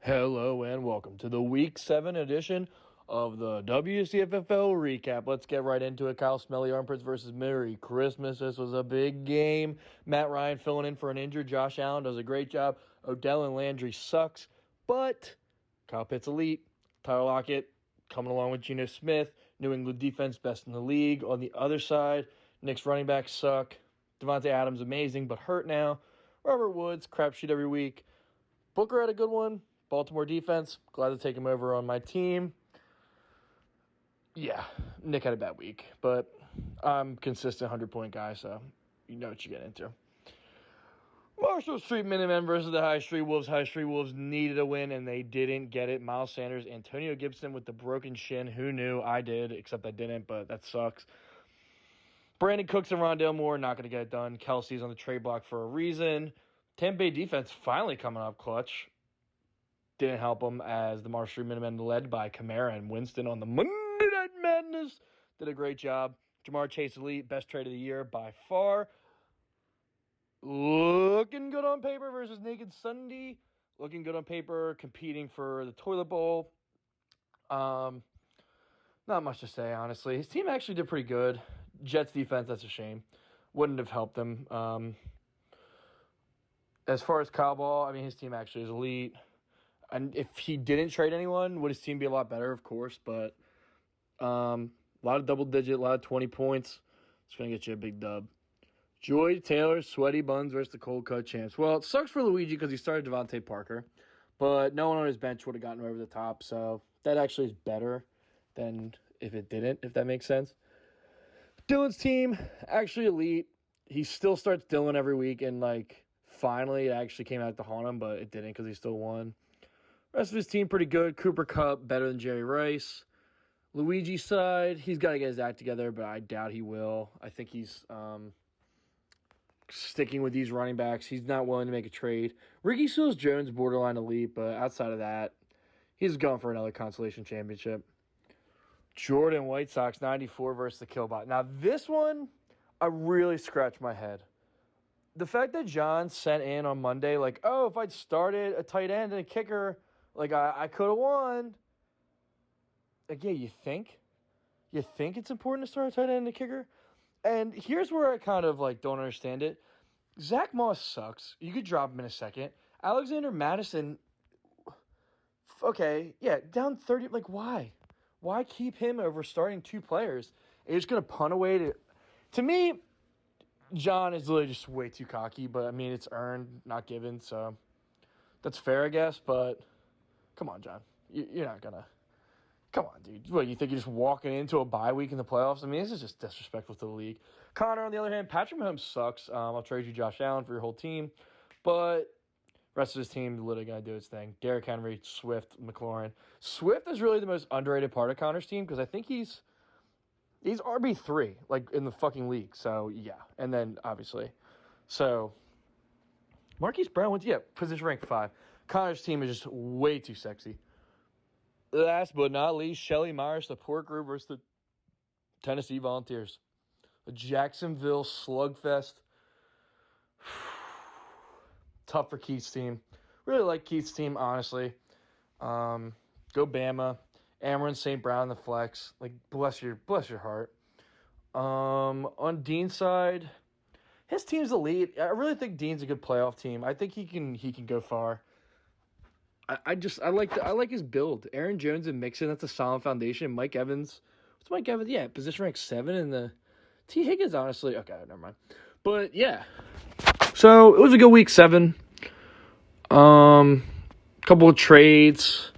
Hello and welcome to the Week 7 edition of the WCFFL recap. Let's get right into it. Kyle Smelly Armpits versus Merry Christmas. This was a big game. Matt Ryan filling in for an injured Josh Allen does a great job. Odell and Landry sucks, but Kyle Pitts elite. Tyler Lockett coming along with Geno Smith. New England defense best in the league. On the other side, Knicks running backs suck. Devontae Adams amazing but hurt now. Robert Woods crapshoot every week. Booker had a good one. Baltimore defense, glad to take him over on my team. Yeah, Nick had a bad week, but I'm consistent 100-point guy, so you know what you get into. Marshall Street Minutemen versus the High Street Wolves. High Street Wolves needed a win, and they didn't get it. Miles Sanders, Antonio Gibson with the broken shin. Who knew? I did, except I didn't, but that sucks. Brandon Cooks and Rondale Moore not going to get it done. Kelsey's on the trade block for a reason. Tampa Bay defense finally coming up clutch. Didn't help them as the Marshall Street Minutemen led by Kamara and Winston on the Monday Night Madness did a great job. Jamar Chase elite, best trade of the year by far. Looking good on paper versus Naked Sunday. Looking good on paper, competing for the toilet bowl. Not much to say, honestly. His team actually did pretty good. Jets defense, that's a shame. Wouldn't have helped them. As far as Kyle Ball, I mean, his team actually is elite. And if he didn't trade anyone, would his team be a lot better, of course. But a lot of double-digit, a lot of 20 points. It's going to get you a big dub. Joy Taylor, Sweaty Buns versus the Cold Cut Champs. Well, it sucks for Luigi because he started Devontae Parker. But no one on his bench would have gotten over the top. So that actually is better than if it didn't, if that makes sense. Dylan's team, actually elite. He still starts Dylan every week. And, finally it actually came out to haunt him. But it didn't because he still won. Rest of his team pretty good. Cooper Kupp better than Jerry Rice. Luigi's side, he's got to get his act together, but I doubt he will. I think he's sticking with these running backs. He's not willing to make a trade. Ricky Seals-Jones, borderline elite, but outside of that, he's going for another consolation championship. Jordan White Sox, 94 versus the Killbot. Now, this one, I really scratched my head. The fact that John sent in on Monday, if I'd started a tight end and a kicker, I could have won. Yeah, you think? You think it's important to start a tight end and a kicker? And here's where I kind of, don't understand it. Zach Moss sucks. You could drop him in a second. Alexander Madison, okay, yeah, down 30. Why? Why keep him over starting two players? You're just going to punt away to me, John is literally just way too cocky, but, I mean, it's earned, not given, so that's fair, I guess, but come on, John. You're not going to – come on, dude. What, you think you're just walking into a bye week in the playoffs? I mean, this is just disrespectful to the league. Connor, on the other hand, Patrick Mahomes sucks. I'll trade you Josh Allen for your whole team, but rest of his team literally going to do its thing. Derrick Henry, Swift, McLaurin. Swift is really the most underrated part of Connor's team because I think he's RB3, in the fucking league. So, yeah. And then, obviously. So, Marquise Brown went, position rank 5. Connor's team is just way too sexy. Last but not least, Shelly Myers, the Port Group versus the Tennessee Volunteers. The Jacksonville slugfest. Tough for Keith's team. Really like Keith's team, honestly. Go Bama. Amron St. Brown, the flex. Bless your heart. On Dean's side, his team's elite. I really think Dean's a good playoff team. I think he can go far. I like his build. Aaron Jones and Mixon, that's a solid foundation. Mike Evans. What's Mike Evans? Yeah, position rank 7 in the T. Higgins, honestly. Okay, never mind. But yeah. So it was a good week 7. Couple of trades.